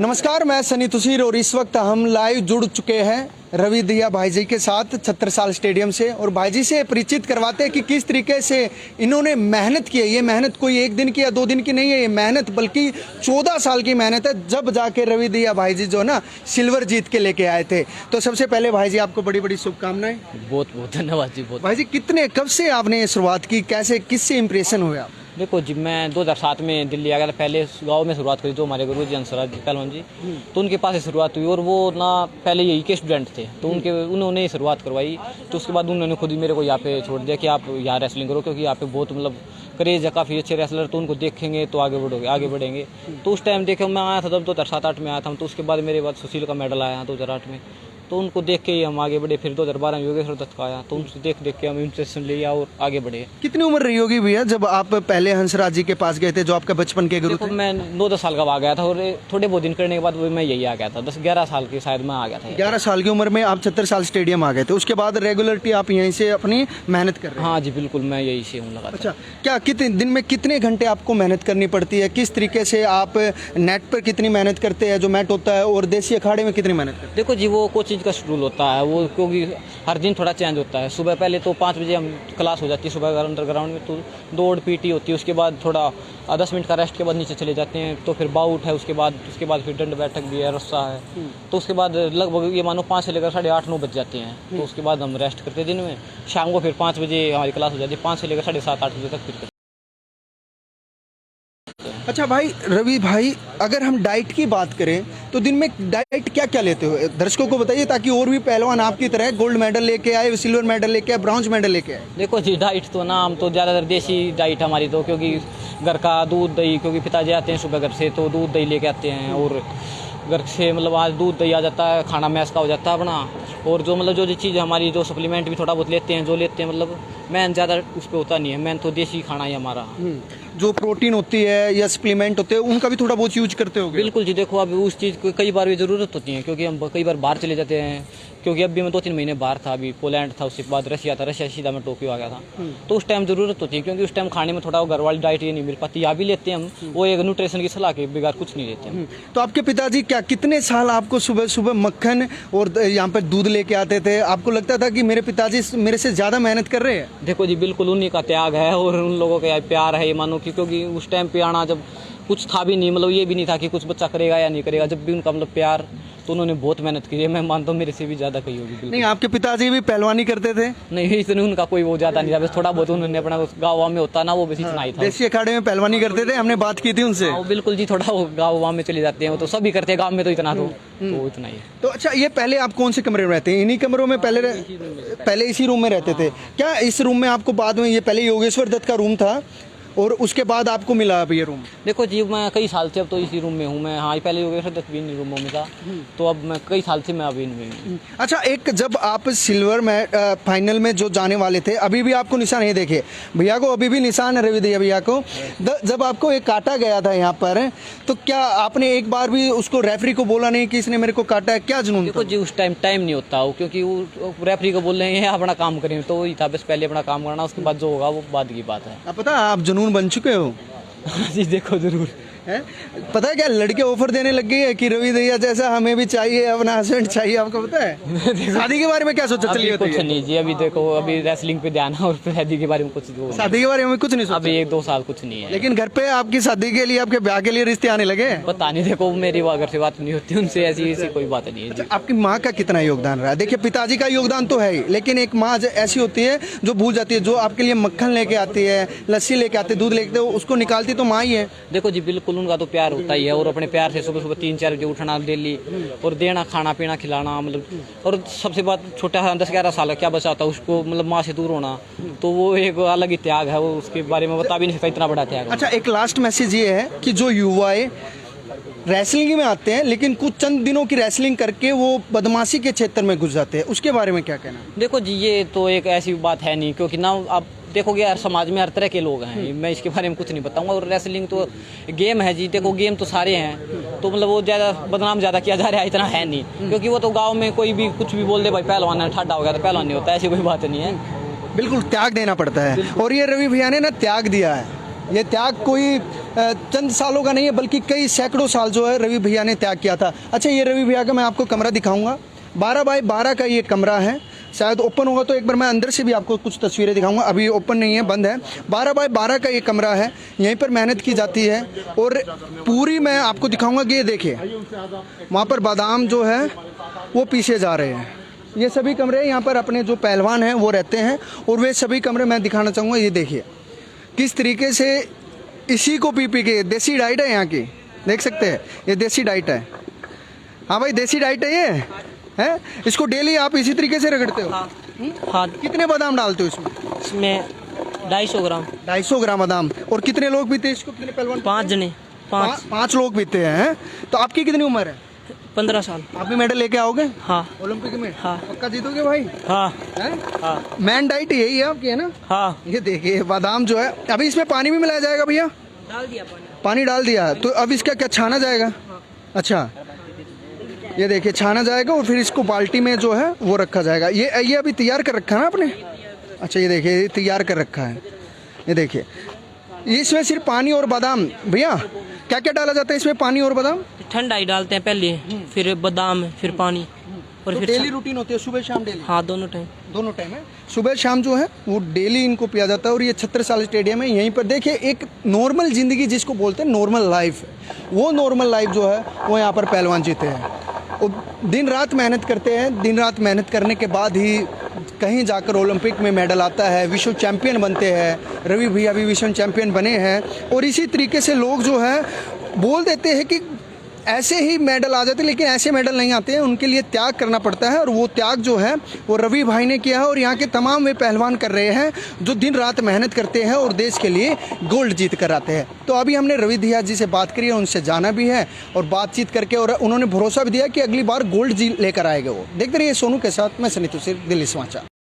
नमस्कार, मैं सनी तुसीर और इस वक्त हम लाइव जुड़ चुके हैं रवि दहिया भाई जी के साथ छत्रसाल स्टेडियम से और भाई जी से परिचित करवाते हैं कि किस तरीके से इन्होंने मेहनत की है। ये मेहनत कोई एक दिन की या 2 दिन की नहीं है, ये मेहनत बल्कि 14 साल की मेहनत है, जब जाके रवि दहिया भाई जी जो ना सिल्वर जीत के लेके आए थे। तो सबसे पहले भाई जी आपको बड़ी बड़ी शुभकामनाएं। बहुत बहुत धन्यवाद जी। बहुत भाई जी कब से आपने शुरुआत की, कैसे किससे इम्प्रेशन हुए आप? देखो जी, मैं 2007 में दिल्ली आ गया था। पहले गांव में शुरुआत करी, जो हमारे गुरु जी हंसराज पहलवान जी, तो उनके पास से शुरुआत हुई। और वो ना पहले यही के स्टूडेंट थे, तो उन्होंने ही शुरुआत करवाई। तो उसके बाद उन्होंने खुद ही मेरे को यहाँ पे छोड़ दिया कि आप यहाँ रेसलिंग करो, क्योंकि यहाँ पे बहुत मतलब क्रेज है, काफ़ी अच्छे रेसलर, तो उनको देखेंगे तो आगे बढ़ेंगे। तो उस टाइम देखे मैं आया था तब 2007-8 में आया था। तो उसके बाद मेरे बाद सुशील का मेडल आया 2008 में, तो उनको देख के ही हम आगे बढ़े। फिर 2012 में योगेश्वर दत्त का आया, तो उनसे देख के हम इंप्रेशन लिया और आगे बढ़े। कितनी उम्र रही होगी भैया जब आप पहले हंसराज जी के पास गए थे, जो आपका बचपन के गुरु थे? मैं 9-10 साल का आ गया था और थोड़े बहुत दिन करने के बाद मैं यही आ गया था। 10-11 साल की शायद मैं आ गया था। 11 साल की उम्र में आप छत्रसाल स्टेडियम आ गए थे। उसके बाद रेगुलरिटी आप यहीं से अपनी मेहनत कर रहे हैं? हाँ जी बिल्कुल, मैं यही से हूँ लगा। अच्छा, क्या कितने दिन में कितने घंटे आपको मेहनत करनी पड़ती है? किस तरीके से आप नेट पर कितनी मेहनत करते हैं जो मैट होता है, और देसी अखाड़े में कितनी मेहनत करते हैं? देखो जी, वो कोचिंग का शेड्यूल होता है वो, क्योंकि हर दिन थोड़ा चेंज होता है। सुबह पहले तो 5 बजे हम क्लास हो जाती है सुबह अंडरग्राउंड में, तो दौड़ पीटी होती है। उसके बाद थोड़ा 10 मिनट का रेस्ट के बाद नीचे चले जाते हैं, तो फिर बाउट है। उसके बाद फिर दंड बैठक भी है, रस्सा है। तो उसके बाद लगभग ये मानो 5 से लेकर 8:30-9 बज जाते हैं। तो उसके बाद हम रेस्ट करते हैं दिन में। शाम को फिर 5 बजे हमारी क्लास हो जाती है, 5 से लेकर 7:30-8 बजे तक फिर। अच्छा भाई, रवि भाई अगर हम डाइट की बात करें तो दिन में डाइट क्या क्या लेते हो, दर्शकों को बताइए, ताकि और भी पहलवान आपकी तरह गोल्ड मेडल लेके आए, सिल्वर मेडल लेके आए, ब्रॉन्ज मेडल लेके आए। देखो जी, डाइट तो ना हम तो ज़्यादातर देसी डाइट हमारी तो, क्योंकि घर का दूध दही, क्योंकि पिताजी आते हैं सुबह घर से, तो दूध दही लेके आते हैं। और घर से मतलब आज दूध दही आ जाता है, खाना मैस का हो जाता है अपना। और जो मतलब जो चीज़ हमारी, जो सप्लीमेंट भी थोड़ा बहुत लेते हैं, जो लेते हैं मतलब मैन ज़्यादा उस पर होता नहीं है। मैन तो देसी खाना ही हमारा। जो प्रोटीन होती है या सप्लीमेंट होते हैं उनका भी थोड़ा बहुत यूज करते हो? बिल्कुल जी। देखो अब उस चीज़ को कई बार भी ज़रूरत होती है, क्योंकि हम कई बार बाहर चले जाते हैं। क्योंकि अभी मैं 2-3 महीने बाहर था, अभी पोलैंड था, उसके बाद रशिया था, रशिया सीधा मैं टोक्यो आ गया था। तो उस टाइम ज़रूरत होती है, क्योंकि उस टाइम खाने में थोड़ा घर वाली डाइट ये नहीं मिल पाती। यहाँ भी लेते हैं हम, वो एक न्यूट्रिशन की सलाह के बगैर कुछ नहीं लेते हम। तो आपके पिताजी क्या कितने साल आपको सुबह सुबह मक्खन और यहाँ पर दूध लेके आते थे? आपको लगता था कि मेरे पिताजी मेरे से ज़्यादा मेहनत कर रहे हैं? देखो जी, बिल्कुल उन्हीं का त्याग है और उन लोगों का प्यार है, ये मानो कि क्योंकि उस टाइम पे आना जब कुछ था भी नहीं, मतलब ये भी नहीं था कि कुछ बच्चा करेगा या नहीं करेगा। जब भी उनका मतलब प्यार, तो उन्होंने बहुत मेहनत की है। मैं मानता हूँ मेरे से भी ज़्यादा कही होगी। नहीं, आपके पिताजी भी पहलवानी करते थे? नहीं, इतने उनका कोई वो ज़्यादा नहीं था, बस थोड़ा बहुत उन्होंने अपना गाँव में होता ना, वो बस इतना ही था। देसी अखाड़े में पहलवानी करते थे, हमने बात की थी उनसे। वो बिल्कुल जी, थोड़ा वो गाँव में चले जाते हैं, वो तो सभी करते हैं गाँव में, तो इतना तो इतना ही। तो अच्छा, ये पहले आप कौन से कमरे में रहते हैं? इन्हीं कमरों में पहले इसी रूम में रहते थे क्या? इस रूम में आपको बाद में, ये पहले योगेश्वर दत्त का रूम था और उसके बाद आपको मिला अब ये रूम? देखो जी, मैं कई साल से अब तो इसी रूम में हूँ मैं। हाँ, पहले योगेश्वर दत्त भी इन रूमों में था, तो अब मैं कई साल से मैं अभी इनमें हूँ। अच्छा, एक जब आप सिल्वर में फाइनल में जो जाने वाले थे, अभी भी आपको निशान नहीं देखे भैया को? अभी भी निशान है रवि दहिया भैया को। जब आपको एक काटा गया था यहाँ पर, तो क्या आपने एक बार भी उसको रेफरी को बोला नहीं कि इसने मेरे को काटा है? क्या जुनून? देखो जी, उस टाइम नहीं होता हो, क्योंकि वो रेफरी को बोल रहे हैं अपना काम करें, तो वही था बस, पहले अपना काम करना, उसके बाद जो होगा वो बाद की बात है। आप पता है आप जुनून बन चुके हो? जी देखो जरूर है। पता है क्या, लड़के ऑफर देने लग गई है कि रवि दहिया जैसा हमें भी चाहिए, अपना हस्बैंड चाहिए। आपको पता है शादी के बारे में क्या सोचा? चलिए कुछ नहीं जी, अभी देखो, अभी रेसलिंग पे ध्यान है और शादी के बारे में कुछ, शादी के बारे में कुछ नहीं सोचा? अभी 1-2 साल कुछ नहीं है। लेकिन घर पे आपकी शादी के लिए, आपके ब्याह के लिए रिश्ते आने लगे? पता नहीं, देखो मेरी घर से बात नहीं होती उनसे, ऐसी कोई बात नहीं है जी। आपकी माँ का कितना योगदान रहा है? देखिए, पिताजी का योगदान तो है ही, लेकिन एक माँ ऐसी होती है जो भूल जाती है, जो आपके लिए मक्खन लेके आती है, लस्सी लेके आती है, दूध लेके, उसको निकालती तो माँ ही है। देखो जी, बिल्कुल उनका तो प्यार होता ही है, और अपने प्यार से सुबह 3-4 बजे उठना डेली और देना, खाना पीना खिलाना, मतलब। और सबसे बात, छोटा 10-11 साल का क्या बचा होता है उसको, मतलब माँ से दूर होना, तो वो एक अलग ही त्याग है, वो उसके बारे में बता भी नहीं सकता, इतना बड़ा त्याग। अच्छा, एक लास्ट मैसेज ये है कि जो युवाएं रेसलिंग में आते हैं, लेकिन कुछ चंद दिनों की रेसलिंग करके वो बदमाशी के क्षेत्र में घुस जाते हैं, उसके बारे में क्या कहना? देखो जी, ये तो एक ऐसी बात है नहीं, क्योंकि ना आप देखोगे यार, समाज में हर तरह के लोग हैं, मैं इसके बारे में कुछ नहीं बताऊंगा। और रेसलिंग तो गेम है जी, देखो गेम तो सारे हैं, तो मतलब वो ज़्यादा बदनाम ज़्यादा किया जा रहा है, इतना है नहीं। क्योंकि वो तो गाँव में कोई भी कुछ भी बोल दे, भाई पहलवान है, ठाडा हो गया तो पहलवान नहीं होता, ऐसी कोई बात नहीं है। बिल्कुल त्याग देना पड़ता है, और ये रवि भैया ने ना त्याग दिया है। ये त्याग कोई चंद सालों का नहीं है, बल्कि कई सैकड़ों साल जो है रवि भैया ने त्याग किया था। अच्छा, ये रवि भैया का मैं आपको कमरा दिखाऊंगा। 12 बाय 12 का ये कमरा है, शायद ओपन होगा तो एक बार मैं अंदर से भी आपको कुछ तस्वीरें दिखाऊंगा। अभी ओपन नहीं है, बंद है। 12 बाय 12 का ये कमरा है, यहीं पर मेहनत की जाती है और पूरी मैं आपको दिखाऊंगा कि ये देखिए वहाँ पर बादाम जो है वो पीसे जा रहे हैं। ये सभी कमरे यहाँ पर अपने जो पहलवान हैं वो रहते हैं और वे सभी कमरे मैं दिखाना चाहूँगा। ये देखिए किस तरीके से इसी को पी के, देसी डाइट है यहाँ की, देख सकते हैं ये देसी डाइट है। हाँ भाई, देसी डाइट है ये, है। इसको डेली आप इसी तरीके से रगड़ते हो? हाँ, कितने बादाम डालते हो इसमें? इसमें 250 ग्राम। 250 ग्राम बादाम। और कितने लोग पीते हैं इसको, कितने पहलवान? 5 जने, 5 पाँच लोग पीते हैं। तो आपकी कितनी उम्र है? 15 साल। आप भी मेडल लेके आओगे हाँ ओलंपिक में? हाँ। पक्का जीतोगे भाई? हाँ हैं? हाँ मैन डाइट यही है आपकी, है ना? हाँ। ये देखिए बादाम जो है, अभी इसमें पानी भी मिलाया जाएगा भैया? डाल दिया पानी। पानी डाल दिया, तो अब इसका क्या छाना जाएगा? अच्छा, ये देखिए छाना जाएगा और फिर इसको बाल्टी में जो है वो रखा जाएगा। ये अभी तैयार कर रखा है ना आपने? अच्छा, ये देखिए ये तैयार कर रखा है। ये देखिए इसमें सिर्फ पानी और बादाम। भैया क्या क्या डाला जाता है इसमें, पानी और बादाम? ठंडाई डालते हैं पहले, फिर बादाम, फिर पानी और तो फिर डेली रूटीन होती है, सुबह शाम डेली? हाँ, दोनों टाइम। दोनों टाइम है, सुबह शाम जो है वो डेली इनको पिया जाता है। और ये छत्रसाल स्टेडियम है, यहीं पर देखिए एक नॉर्मल ज़िंदगी जिसको बोलते हैं नॉर्मल लाइफ, वो नॉर्मल लाइफ जो है वो यहाँ पर पहलवान जीते हैं। और दिन रात मेहनत करते हैं, दिन रात मेहनत करने के बाद ही कहीं जाकर ओलंपिक में मेडल आता है, विश्व चैंपियन बनते हैं। रवि भैया भी विश्व चैंपियन बने हैं। और इसी तरीके से लोग जो है बोल देते हैं कि ऐसे ही मेडल आ जाते हैं, लेकिन ऐसे मेडल नहीं आते हैं, उनके लिए त्याग करना पड़ता है। और वो त्याग जो है वो रवि भाई ने किया है और यहाँ के तमाम वे पहलवान कर रहे हैं जो दिन रात मेहनत करते हैं और देश के लिए गोल्ड जीत कर आते हैं। तो अभी हमने रवि भैया जी से बात करी है, उनसे जाना भी है और बातचीत करके, और उन्होंने भरोसा भी दिया कि अगली बार गोल्ड जी लेकर आएंगे वो। देखते रहिए सोनू के साथ, मैं सनी तुषार, दिल्ली समाचार।